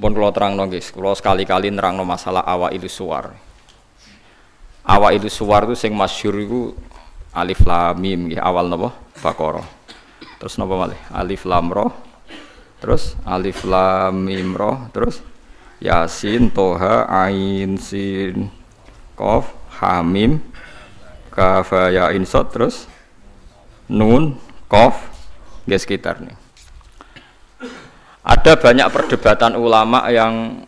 Pun kula terangno guys, kula sekali-kali nerangno masalah awailu suwar. Awailu suwar itu sing masyhur iku alif lam mim nggih, awal napa? Baqarah. Terus napa malih? Alif lam ra. Terus alif lam mim ra, terus Yasin, Toha, Ain, Sin, Qaf, Ha Mim, Kaf ya Ain Sad, terus Nun, Qaf, nggih sekitar nih. Ada banyak perdebatan ulama yang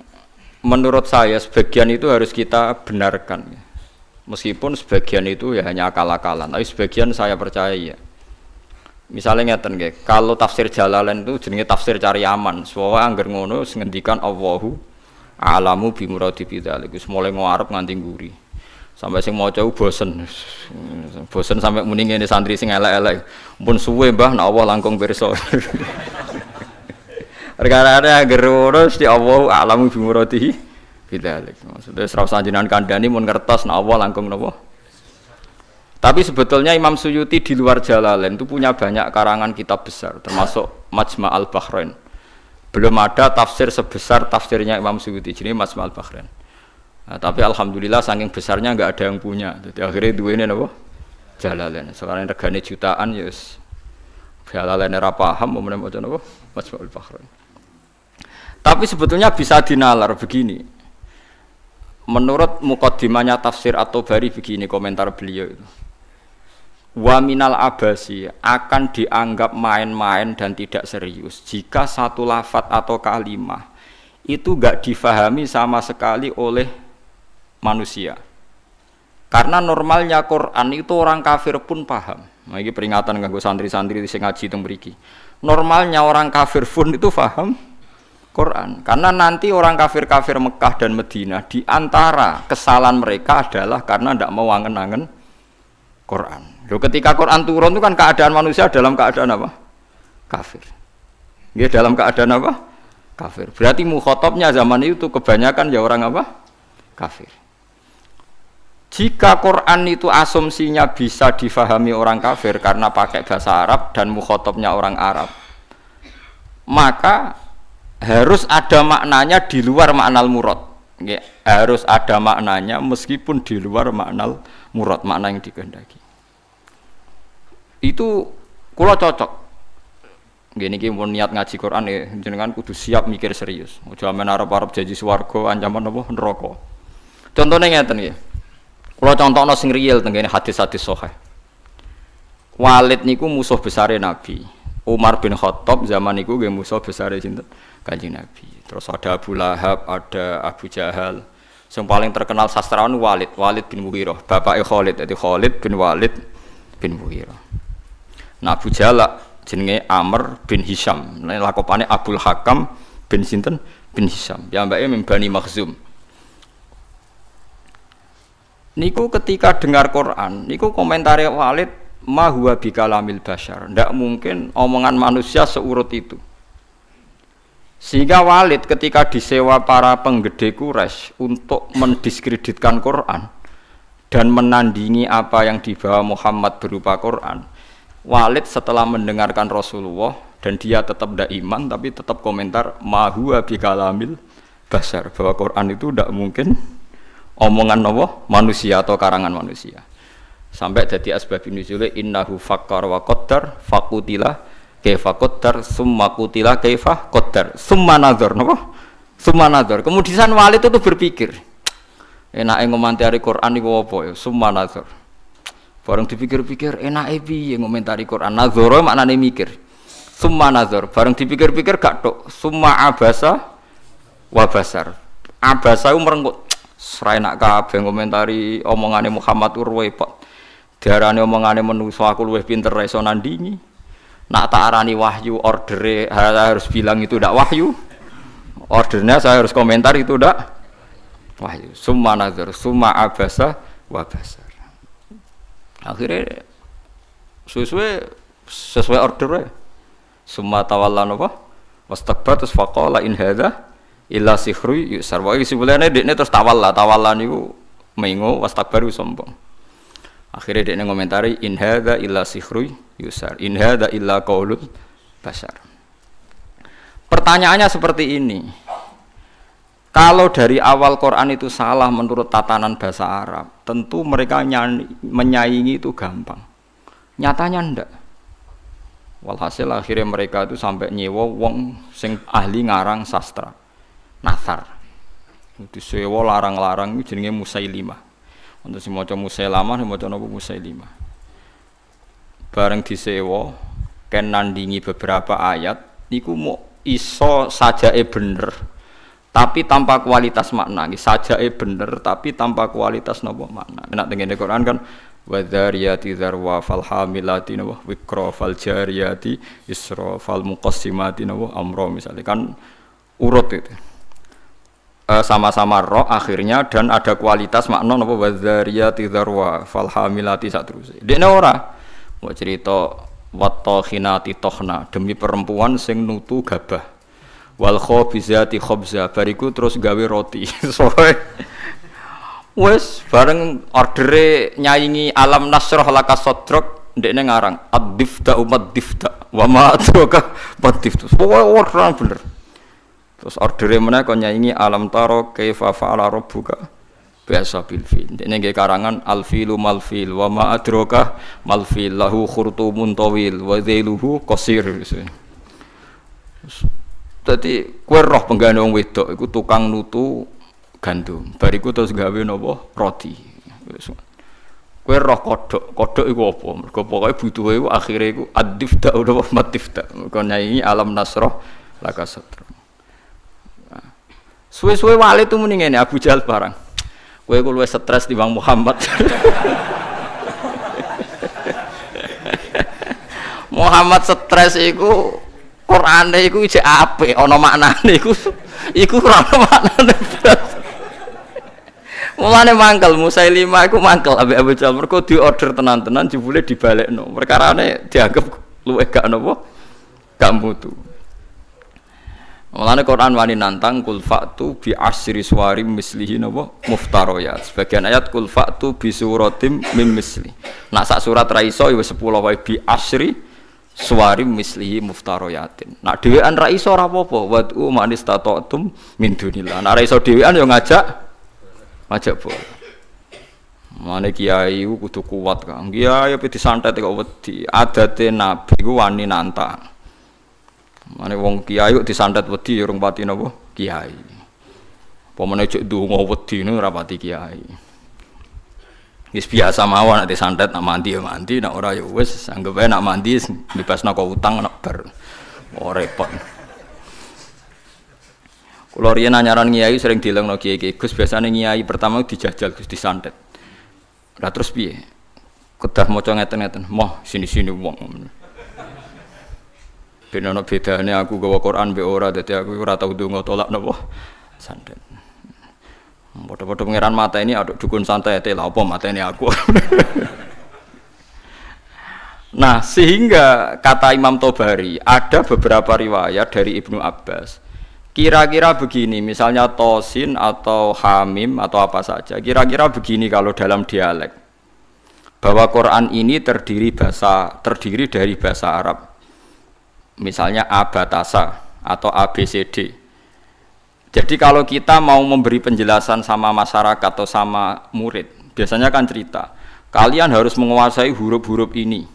menurut saya sebagian itu harus kita benarkan. Meskipun sebagian itu ya hanya akal-akalan, tapi sebagian saya percaya ya. Misalnya ngeten nggih, kalau tafsir Jalalain itu jenenge tafsir cari aman. Soale angger ngono ngendikan Allahu a'lamu bi muradi bidzalik. Wis mulai ngarep nganti nguri. Sampai sing maca bosen. Bosen sampai muni ngene santri sing elek-elek. Mumpun suwe Mbah nek Allah langkung pirsa. Perkara gerurus di Allah alamu bimuratihi bidzalik. Maksudnya ora usah jenengan kandhani mun ngertos nek Allah langkung napa. Tapi sebetulnya Imam Suyuti di luar Jalalain itu punya banyak karangan kitab besar termasuk Majma' al-Bahrain. Belum ada tafsir sebesar tafsirnya Imam Suyuti jenenge Majma' al-Bahrain. Nah, tapi alhamdulillah saking besarnya enggak ada yang punya. Jadi akhirnya duwene napa? Jalalain. Sekarang regane jutaan ya wis Jalalain ora paham mau maca napa? Majma' al-Bahrain. Tapi sebetulnya bisa dinalar begini. Menurut muqaddimahnya tafsir At-Tabari begini komentar beliau itu. Wa minal abasi akan dianggap main-main dan tidak serius jika satu lafadz atau kalimah itu enggak difahami sama sekali oleh manusia. Karena normalnya Quran itu orang kafir pun paham. Nah, ini peringatan kanggo santri-santri sing ngaji teng mriki. Normalnya orang kafir pun itu paham Quran. Karena nanti orang kafir-kafir Mekah dan Madinah di antara kesalahan mereka adalah karena tidak mau angen-angen Quran. Loh, ketika Quran turun itu kan keadaan manusia dalam keadaan apa? Kafir. Ya dalam keadaan apa? Kafir. Berarti mukhatabnya zaman itu kebanyakan ya orang apa? Kafir. Jika Quran itu asumsinya bisa difahami orang kafir karena pakai bahasa Arab dan mukhatabnya orang Arab, maka harus ada maknanya di luar maknal murad. Nggih, harus ada maknanya meskipun di luar maknal murad, makna yang dikehendaki. Itu kula cocok. Nggih niki mun niat ngaji Quran ya jenengan kudu siap mikir serius. Aja men arep-arep janji swarga ancaman apa neraka. Contone ngeten nggih. Kula contohno sing real teng kene hadis-hadis sahih. Walid niku musuh besare Nabi. Umar bin Khattab zaman niku nggih musuh besare sinten? Kanjeng Nabi. Terus ada Abu Lahab, ada Abu Jahal. Yang paling terkenal sastrawan Walid bin Mughirah, bapake Khalid, jadi Khalid bin Walid bin Mughirah. Nah Abu Jahal jenenge Amr bin Hisham, lakopane Abdul Hakam bin sinten bin Hisham. Ya mbake min Bani Makhzum. Niku ketika dengar Quran, niku komentare Walid ma huwa bikalamil bashar. Ndak mungkin omongan manusia seurut itu. Sehingga Walid ketika disewa para penggede Quraisy untuk mendiskreditkan Quran dan menandingi apa yang dibawa Muhammad berupa Quran, Walid setelah mendengarkan Rasulullah dan dia tetap tidak iman tapi tetap komentar ma huwa bikalamil bashar, bahwa Quran itu tidak mungkin omongan manusia atau karangan manusia. Sampai jadi asbabun nuzul innahu fakkar wa qaddar faqutila kaifa qaddar summa qutila kaifa qaddar summa nazar napa summa nazar. Kemudian Walid itu berpikir enake ngomentari Quran niku apa ya summa nazar. Bareng dipikir-pikir enake piye ngomentari Quran nazar maknane mikir. Summa nazar bareng dipikir-pikir gak tok summa abasa wa basar. Abasa ku merenggut serai nak kabeh ngomentari omongane Muhammad repot. Diarani omongane manusa aku luwih pinter iso nandingi. Nak tak arani wahyu ordere harus bilang itu ndak wahyu. Ordernya saya harus komentar itu ndak wahyu. Summa nazar, summa abasa wa basar. Akhirnya sesuai ordernya. Summa tawalla napa? Wastakbar terus faqala in hadza illa sihru yusar. Wa isibulane dekne terus tawalla niku mengo wastakbaru sombong. Akhirnya dia ngomentari in hadza illa sihrun yusar, in hadza illa qaulul bashar. Pertanyaannya seperti ini. Kalau dari awal Quran itu salah menurut tatanan bahasa Arab, tentu mereka menyaingi itu gampang. Nyatanya ndak. Walhasil akhirnya mereka itu sampai nyewa wong sing ahli ngarang sastra. Nathar. Itu sewa larang-larang itu jenenge Musailimah. Untuk si maca Musailamah, si maca napa Musailimah. Bareng disewa ken nandingi beberapa ayat niku mau iso sajae bener. Tapi tanpa kualitas makna, sajae bener tapi tanpa kualitas napa makna. Nek tengene Quran kan wadzariyati dzarwa fal hamilati napa wikra fal jariyati isra fal muqassimati napa amra misalnya kan urut itu. Sama-sama roh akhirnya dan ada kualitas makna napa wadzariyati dzarwa fal hamilati saterusé. Dekne ora mau cerita wattokhinati tokhna demi perempuan sing nutu gabah. Wal khabizati khabza bariku terus gawe roti. Soe wes bareng ordere nyaingi alam nasrah laka sadrak ndekne ngarang ad-difta umad difta wa ma adraka bad-difta. Pokoke bener. Terus ordere meneh kon nyaingi alam taro kaifa fa'ala rabbuka biasa bil fil. Ndekne nggih karangan al filu mal fil wa ma adraka mal fil lahu khurtumun tawil wa dhailuhu qasir. Dadi kowe roh penggane wong wedok iku tukang nutu gandum. Bariku terus gawe napa roti. Kowe roh kodhok iku apa? Mergo pokoke butuhe iku akhire iku ad-difta utawa matifta. Mergo nyanyi alam nasrah laka sadra. Suwe-suwe wali tu muni ngene Abu Jahal barang. Kowe iku luwih stres timbang Muhammad. Muhammad stres iku Qur'ane iku ijek apik ana maknane iku ora ana maknane. Mulane mangkel Musailimah iku mangkel ambek Abu Jahal mergo diorder tenan-tenan jebule dibalekno. Perkarane dianggap luwih gak napa? Gak mutu. Mulane Quran wani nantang kul fa'tu bi asyri suwarim mislihi napa muftariyat. Sebagian ayat kul fa'tu bi suratim mim misli. Nak sak surat ra iso ya wis 10 wae bi asyri suwarim mislihi muftarayatin. Nak dhewean ra iso ora apa-apa, wad'u manis tatatum min dunillah. Nak ra iso dhewean ya ngajak bola. Mane kiai ku kudu kuat Kang. Kiai pe disantet kok wedi. Adate nabi ku wani nantang. Mane wong kiai kok disantet wedi ya urung pati napa kiai. Apa meneh cek ndonga wedi ora pati kiai. Wis biasa mawon nek disantet nak mandi ya mandi, nak ora ya wis anggap ae nak mandi bebasna kok utang nak bar. Oh repot. Kula riyen anyaran kiai sering dilengno kiai Gus biasane kiai pertama dijajal Gus disantet. Lah terus piye? Kedah maca ngeten-ngeten, moh sini-sini wong. Ben ana bedane aku gawa Quran mbek ora dadi aku ora tau ndonga tolak napa santet. Padha-padha pangeran mata ini aduk dukun santai lah apa mata ini aku. Nah sehingga kata Imam Tobari ada beberapa riwayat dari Ibnu Abbas kira-kira begini misalnya tosin atau hamim atau apa saja kira-kira begini kalau dalam dialek bahwa Quran ini terdiri dari bahasa Arab misalnya abatasa atau ABCD. Jadi kalau kita mau memberi penjelasan sama masyarakat atau sama murid, biasanya kan cerita, kalian harus menguasai huruf-huruf ini.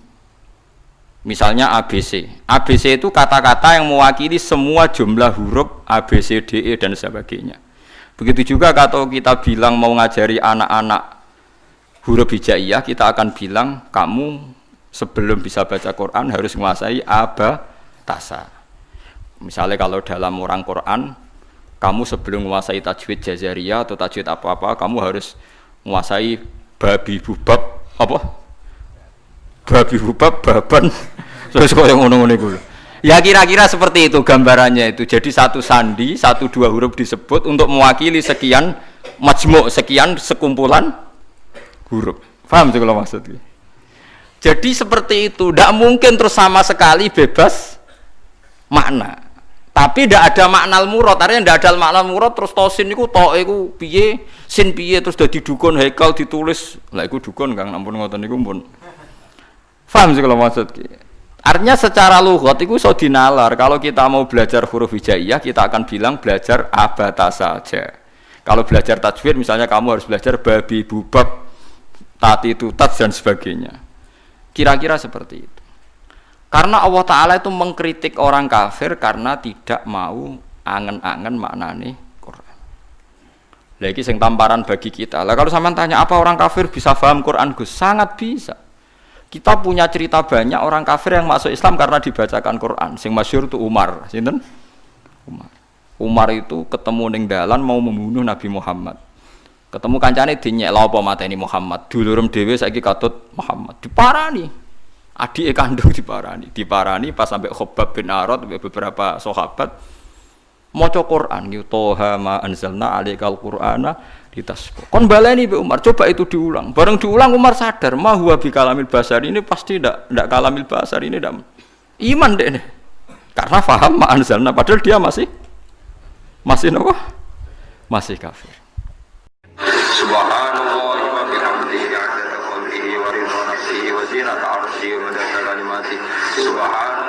Misalnya ABC. ABC itu kata-kata yang mewakili semua jumlah huruf A, B, C, D, E dan sebagainya. Begitu juga kalau kita bilang mau ngajari anak-anak huruf hijaiyah, kita akan bilang kamu sebelum bisa baca Quran harus menguasai abatasa. Misalnya kalau dalam orang Quran kamu sebelum menguasai tajwid jazariyah atau tajwid apa-apa, kamu harus menguasai babi bubab apa? Babi bubab baban. Terus kok yang ngono-ngono iku. Ya kira-kira seperti itu gambarannya itu. Jadi satu sandi, 1-2 huruf disebut untuk mewakili sekian majmuk, sekian sekumpulan huruf. Paham sih kalau maksudnya? Jadi seperti itu, tidak mungkin terus sama sekali bebas makna. Tapi ndak ada makna murad, artinya ndak ada makna murad terus tosin niku toke iku piye, sin piye terus dadi dukun haikal ditulis. Lah iku dukun Kang, ampun ngoten niku pun. Paham sih kalau maksud ki. Artinya secara lughat itu iso dinalar. Kalau kita mau belajar huruf hijaiyah, kita akan bilang belajar abata saja. Kalau belajar tajwid misalnya kamu harus belajar babi, bubak, tati, tutat dan sebagainya. Kira-kira seperti itu. Karena Allah Ta'ala itu mengkritik orang kafir karena tidak mau angen-angen maknane Quran. Lagi sing tamparan bagi kita. Lah kalau sampean tanya apa orang kafir bisa paham Quran Gus? Sangat bisa. Kita punya cerita banyak orang kafir yang masuk Islam karena dibacakan Quran. Sing masyhur itu Umar, sinten? Umar. Umar itu ketemu ning dalan mau membunuh Nabi Muhammad. Ketemu kancane dinyek lha apa mateni Muhammad. Dulurem dhewe saiki katut Muhammad. Diparani. Adik kandung diparani pas sampai Khobab bin Arad beberapa sahabat maca Quran Toha ma anzalna alaikal qur'ana litasqa. Kon baleni Mbak Umar, coba itu diulang. Bareng diulang Umar sadar, ma huwa bi kalamil basar ini pasti ndak kalamil basar ini ndak iman deh nih. Karena paham ma anzalna padahal dia masih apa? Masih kafir. Subhanallah wa bihamdihi 'adada khalqihi wa ridha nafsihi wa zinata 'arsyihi wa madada kalimatihi. Subhanallah